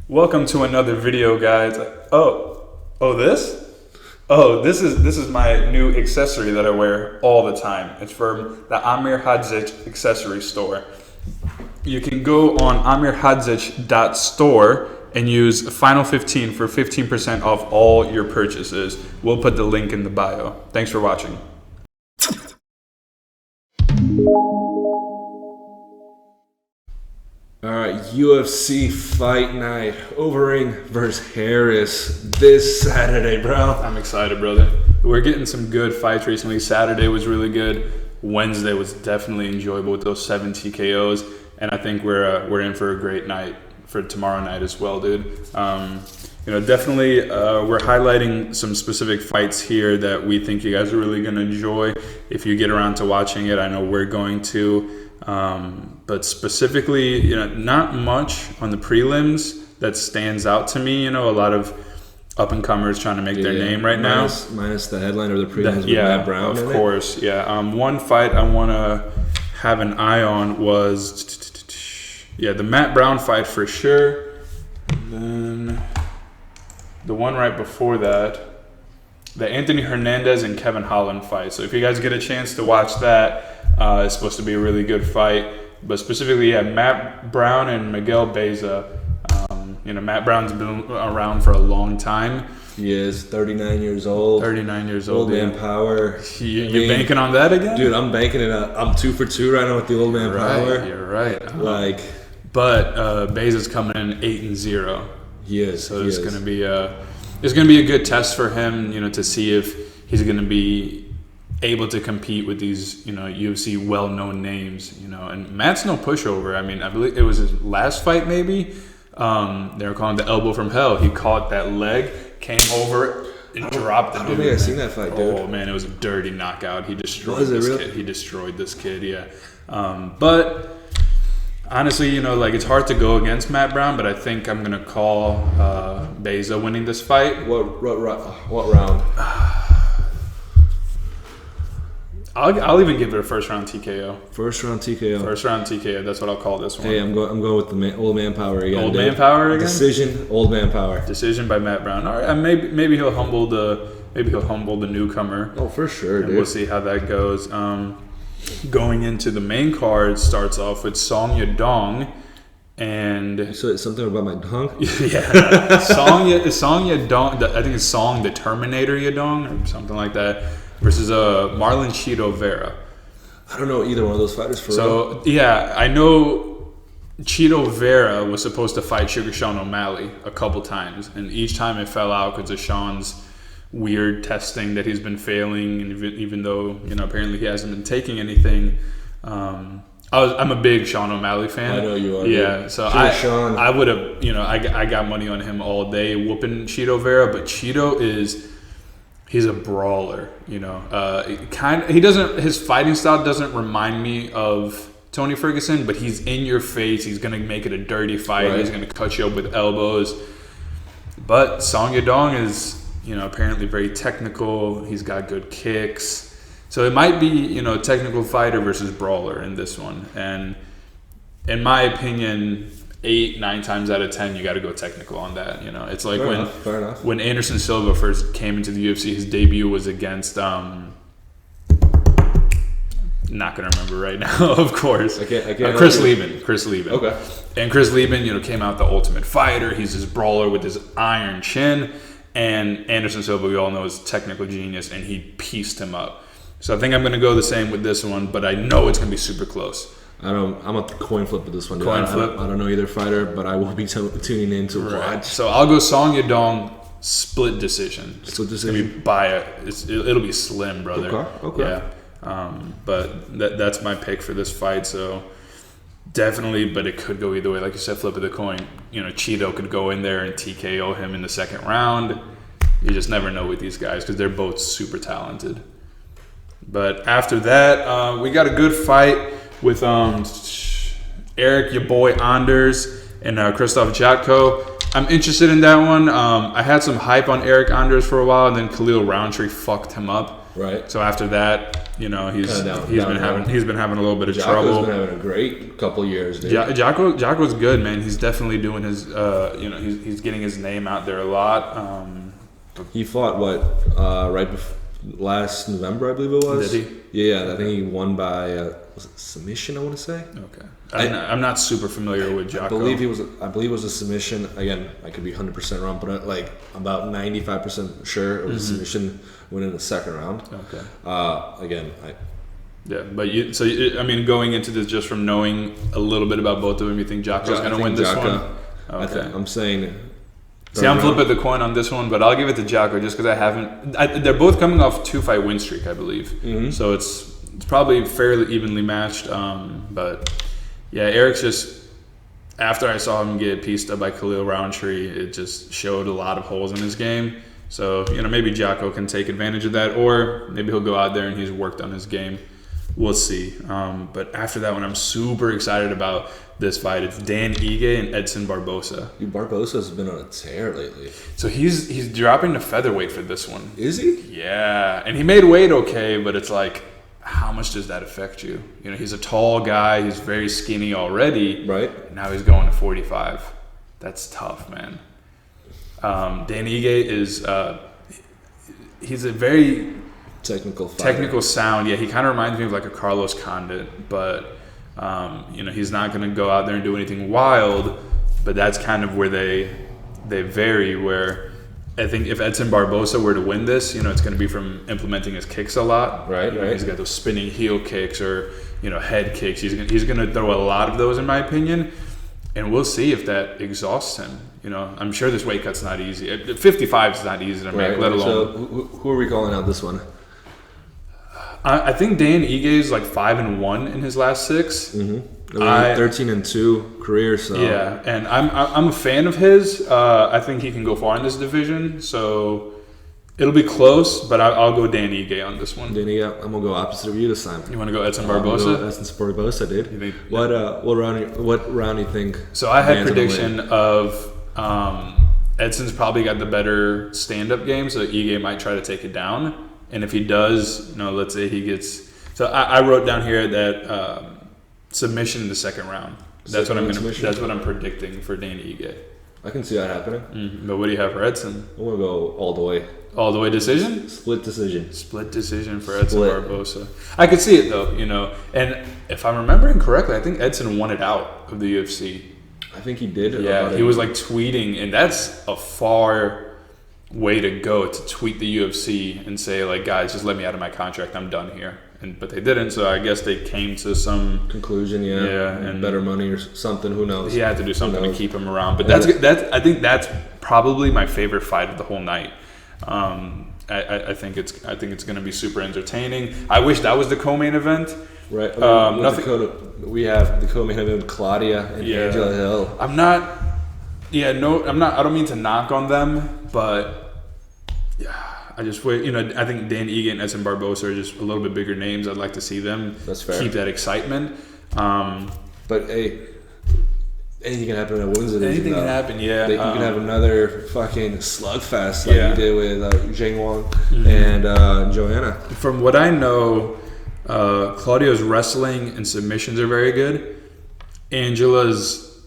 Welcome to another video, guys. This? This is my new accessory that I wear all the time. It's from the Amir Hadzic accessory store. You can go on amirhadzic.store and use Final 15 for 15% off all your purchases. We'll put the link in the bio. Thanks for watching. All right, UFC Fight Night, Overeem versus Harris this Saturday, bro. I'm excited, brother. We're getting some good fights recently. Saturday was really good. Wednesday was definitely enjoyable with those 7 TKOs, and I think we're in for a great night for tomorrow night as well, dude. Definitely we're highlighting some specific fights here that we think you guys are really going to enjoy if you get around to watching it. I know we're going to. But specifically, not much on the prelims that stands out to me. A lot of up-and-comers trying to make their name right now. Minus the headline or the prelims with Matt Brown. Of course, yeah. One fight I want to have an eye on was, the Matt Brown fight for sure. And then the one right before that, the Anthony Hernandez and Kevin Holland fight. So if you guys get a chance to watch that, it's supposed to be a really good fight. But specifically, Matt Brown and Miguel Beza. Matt Brown's been around for a long time. He is 39 years old. 39 years old. Old man power. You banking on that again? Dude, I'm banking it up. I'm 2 for 2 right now with the old man power. You're right. But Beza's coming in 8-0. He is. So it's going to be a good test for him, to see if he's going to be able to compete with these, UFC well-known names, and Matt's no pushover. I mean, I believe it was his last fight, maybe. They were calling the elbow from hell. He caught that leg, came over, and dropped the dude. I don't think I've seen that fight, dude. Oh man, it was a dirty knockout. He destroyed this kid. He destroyed this kid. Yeah, but honestly, it's hard to go against Matt Brown, but I think I'm gonna call Beza winning this fight. What round? I'll even give it a first round TKO. First round TKO. That's what I'll call this one. Hey, I'm going with the old man power again. Old man power again. Decision. Old man power. Decision by Matt Brown. All right, and maybe he'll humble the newcomer. Oh, for sure, and dude. We'll see how that goes. Going into the main card starts off with Song Yadong, and so it's something about my dong. Yeah, Song Yadong. I think it's Song the Terminator Yadong or something like that. Versus Marlon Chito Vera. I don't know either one of those fighters for real. So, yeah, I know Chito Vera was supposed to fight Sugar Sean O'Malley a couple times. And each time it fell out because of Sean's weird testing that he's been failing. And even though, apparently he hasn't been taking anything. I'm a big Sean O'Malley fan. I know you are. Yeah, so I would have, I got money on him all day whooping Chito Vera. But Chito he's a brawler, he doesn't, his fighting style doesn't remind me of Tony Ferguson, but he's in your face. He's going to make it a dirty fight. Right. He's going to cut you up with elbows. But Song Yadong is, apparently very technical. He's got good kicks. So it might be, technical fighter versus brawler in this one. And in my opinion, 8-9 times out of 10, you got to go technical on that. It's like fair enough. When Anderson Silva first came into the UFC, his debut was against not gonna remember right now, of course. Chris Lieben. Okay. And Chris Lieben, came out the Ultimate Fighter. He's this brawler with his iron chin. And Anderson Silva, we all know, is a technical genius, and he pieced him up. So I think I'm gonna go the same with this one, but I know it's gonna be super close. I'm a coin flip with this one. Coin flip. I don't know either fighter, but I will be tuning in to watch. So I'll go Song Yadong split decision. Split decision. It'll be slim, brother. Okay. Yeah. But that's my pick for this fight. So definitely, but it could go either way. Like you said, flip of the coin. Chito could go in there and TKO him in the second round. You just never know with these guys because they're both super talented. But after that, we got a good fight with Eric, your boy Anders, and Krzysztof Jotko. I'm interested in that one. I had some hype on Eric Anders for a while, and then Khalil Roundtree fucked him up. Right. So after that, you know, he's been having a little bit of Jocko's trouble. been having a great couple years, dude. Jocko's good, man. He's definitely doing his, he's getting his name out there a lot. He fought right before last November, I believe it was. Did he? Yeah, I think he won by was it submission, I want to say. Okay. I'm not super familiar with Jocko. I believe it was a submission. Again, I could be 100% wrong, but like about 95% sure it was a submission win in the second round. Okay. Going into this just from knowing a little bit about both of them, you think Jocko's going to win this one? Okay. I'm saying. See, I'm flipping the coin on this one, but I'll give it to Jocko just because I haven't. They're both coming off 2-fight win streak, I believe. Mm-hmm. So it's probably fairly evenly matched. But yeah, Eric's just, after I saw him get pieced up by Khalil Roundtree, it just showed a lot of holes in his game. So, maybe Jocko can take advantage of that, or maybe he'll go out there and he's worked on his game. We'll see. But after that one, I'm super excited about this fight. It's Dan Ige and Edson Barbosa. Dude, Barbosa's been on a tear lately. So he's dropping to featherweight for this one. Is he? Yeah. And he made weight okay, but it's like, how much does that affect you? He's a tall guy. He's very skinny already. Right. Now he's going to 45. That's tough, man. Dan Ige is he's a very technical sound. Yeah, he kind of reminds me of like a Carlos Condit, but he's not going to go out there and do anything wild. But that's kind of where they vary. Where I think if Edson Barbosa were to win this, it's going to be from implementing his kicks a lot. Right. He's got those spinning heel kicks or head kicks. He's going to throw a lot of those, in my opinion. And we'll see if that exhausts him. I'm sure this weight cut's not easy. 55 is not easy to make, let alone. So who are we calling out this one? I think Dan Ige is like 5-1 in his last 6. Mm-hmm. 13-2 career. So yeah, and I'm a fan of his. I think he can go far in this division. So it'll be close, but I'll go Dan Ige on this one. Dan Ige, I'm gonna go opposite of you this time. You want to go Edson Barbosa? Edson Barbosa, dude. You think, what round do you think? So I had prediction of Edson's probably got the better stand-up game, so Ige might try to take it down. And if he does, let's say he gets. So I wrote down here that submission in the second round. That's what I'm predicting for Dan Ige. I can see that happening. Mm-hmm. But what do you have for Edson? I'm gonna go all the way. All the way decision? Split decision for Edson Barbosa. I could see it though, And if I'm remembering correctly, I think Edson won it out of the UFC. I think he did. Yeah, he was like tweeting, and that's a far way to go, to tweet the UFC and say like, guys, just let me out of my contract, I'm done here. But they didn't, so I guess they came to some conclusion. Yeah, and better money or something. Who knows? He had to do something to keep him around. But I think that's probably my favorite fight of the whole night. I think it's going to be super entertaining. I wish that was the co-main event. Right. We have the co-main event, Claudia and Angela Hill. I'm not. I don't mean to knock on them, but I just wait. I think Dan Ige and Edson Barbosa are just a little bit bigger names. I'd like to see them keep that excitement. But hey, anything can happen in a women's division. Anything can happen. Yeah, you can have another fucking slugfest like you did with Zhang Wang and Joanna. From what I know, Claudia's wrestling and submissions are very good. Angela's,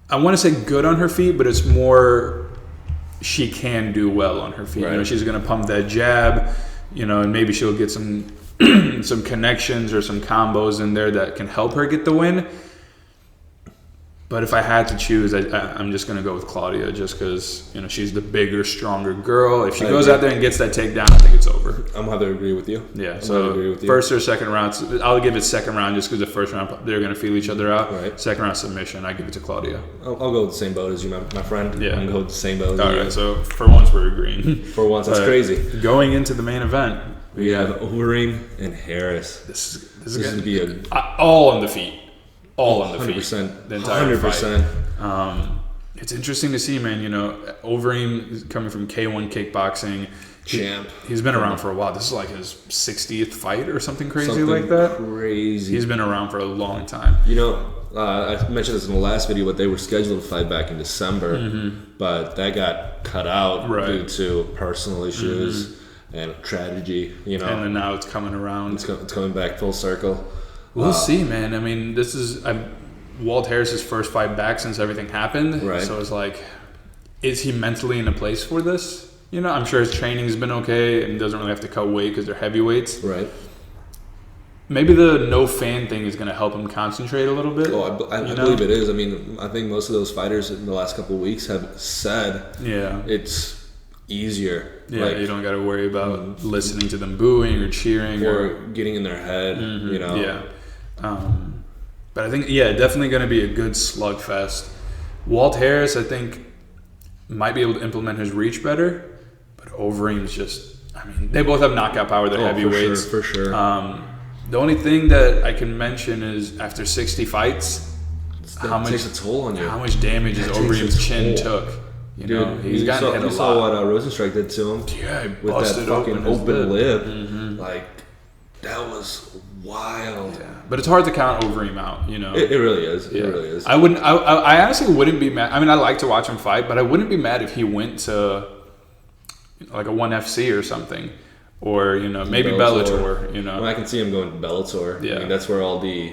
I want to say good on her feet, but it's more she can do well on her feet. Right. She's going to pump that jab, and maybe she'll get some some connections or some combos in there that can help her get the win. But if I had to choose, I'm just going to go with Claudia just because, she's the bigger, stronger girl. If she goes out there and gets that takedown, I think it's over. I'm going to have to agree with you. Yeah, first or second round, I'll give it second round just because the first round, they're going to feel each other out. Right. Second round submission, I give it to Claudia. I'll go with the same boat as you, my friend. Yeah. I'm going to go with the same boat as you. All right, so for once we're agreeing. For once, that's crazy. Going into the main event, we have Overeem and Harris. This is going to be all on the feet. All on the feet. 100%. The entire 100%. fight. It's interesting to see, man. Overeem is coming from K1 kickboxing. Champ. He's been around for a while. This is like his 60th fight or something crazy like that. Crazy. He's been around for a long time. I mentioned this in the last video, but they were scheduled to fight back in December, but that got cut out due to personal issues. and tragedy. You know, and then now it's coming around. It's coming back full circle. We'll see, man. I mean, this is Walt Harris's first fight back since everything happened. Right. So it's like, is he mentally in a place for this? You know, I'm sure his training's been okay and doesn't really have to cut weight because they're heavyweights. Right. Maybe the no fan thing is going to help him concentrate a little bit. Oh, I believe it is. I mean, I think most of those fighters in the last couple of weeks have said it's easier. Yeah, like, you don't got to worry about listening to them booing or cheering or getting in their head, you know. Yeah. But I think, definitely going to be a good slugfest. Walt Harris, I think, might be able to implement his reach better, but Overeem's just, I mean, they both have knockout power. They're heavyweights. For sure. The only thing that I can mention is after 60 fights, that takes a toll on you. How much damage his Overeem's chin took. You know, he's gotten hit a lot. You saw what Rosenstrike did to him. Yeah, he with busted that fucking open lip. Like, that was wild. Yeah. But it's hard to count Overeem out, you know. It really is. It really is. I honestly wouldn't be mad. I mean, I like to watch him fight, but I wouldn't be mad if he went to like a 1FC or something. Or, you know, maybe Bellator, you know. Well, I can see him going to Bellator. Yeah. I mean, that's where all the,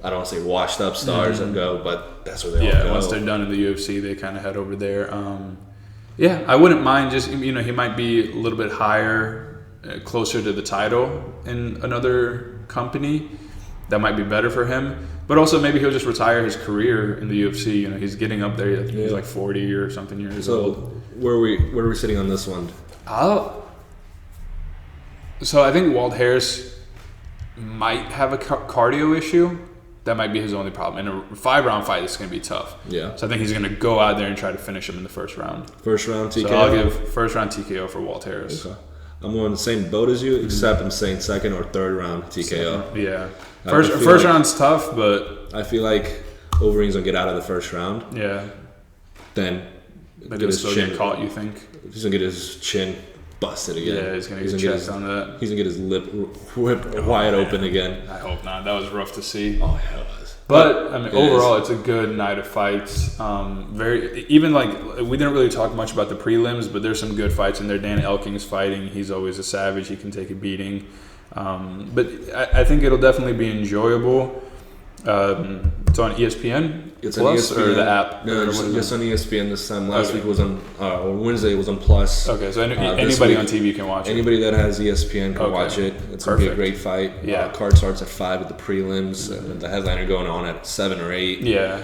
I don't want to say washed up stars go, but that's where they all go. Yeah, once they're done in the UFC, they kind of head over there. I wouldn't mind just, you know, he might be a little bit higher, closer to the title in another company. That might be better for him. But also maybe he'll just retire his career in the UFC. You know, he's getting up there. I think he's like 40 or something years old. Where are we sitting on this one? So I think Walt Harris might have a cardio issue. That might be his only problem. In a 5-round fight, it's going to be tough. Yeah. So I think he's going to go out there and try to finish him in the first round. First round TKO? So I'll give first round TKO for Walt Harris. Okay. I'm on the same boat as you, except I'm saying second or third round TKO. Yeah. First round's tough, but I feel like Overeem's going to get out of the first round. Yeah. Then but he'll still get caught, you think? He's going to get his chin busted again. Yeah, he's going to get checked on that. He's going to get his lip whipped wide open again. I hope not. That was rough to see. Oh, yeah, it was. But I mean, overall, it's a good night of fights. We didn't really talk much about the prelims, but there's some good fights in there. Dan Elking's fighting. He's always a savage. He can take a beating. But I think it'll definitely be enjoyable. It's on ESPN. It's Plus on ESPN. Or the app. No, it's on ESPN this time. Last week was on, or Wednesday was on Plus. Okay, so anybody on TV can watch it. Anybody that has ESPN can watch it. It's going to be a great fight. Yeah. Card starts at 5 with the prelims. The headliner going on at 7 or 8. Yeah.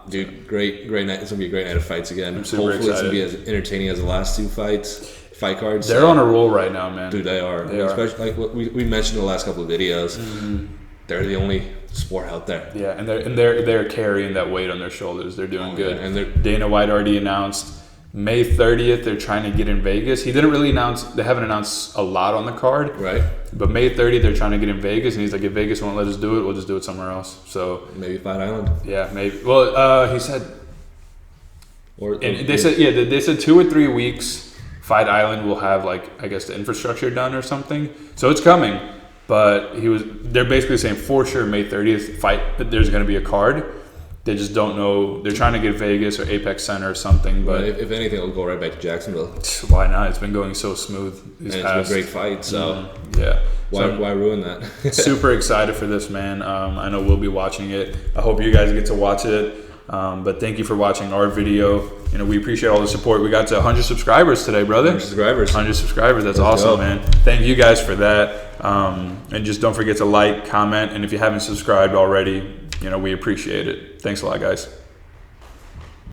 Dude, great night. It's going to be a great night of fights again. I'm super excited. It's going to be as entertaining as the last 2 fight cards. They're on a roll right now, man. Dude, they are. Especially like what we mentioned in the last couple of videos. Mm-hmm. They're the only sport out there. Yeah, and they're carrying that weight on their shoulders. They're doing good. Yeah. And Dana White already announced May 30th. They're trying to get in Vegas. He didn't really announce. They haven't announced a lot on the card. Right. But May 30th, they're trying to get in Vegas, and he's like, if Vegas won't let us do it, we'll just do it somewhere else. So maybe Fight Island. Yeah, maybe. Well, he said. They said 2 or 3 weeks. Fight Island will have the infrastructure done or something. So it's coming. But they're basically saying for sure May 30th fight there's going to be a card. They just don't know. They're trying to get Vegas or Apex Center or something. But if anything, it'll go right back to Jacksonville. Why not? It's been going so smooth. It's been a great fight. So yeah. Why ruin that? Super excited for this, man. I know we'll be watching it. I hope you guys get to watch it. But thank you for watching our video. You know, we appreciate all the support. We got to 100 subscribers today, brother. 100 subscribers. That's awesome, man. Thank you guys for that. And just don't forget to like, comment, and if you haven't subscribed already, you know, we appreciate it. Thanks a lot, guys.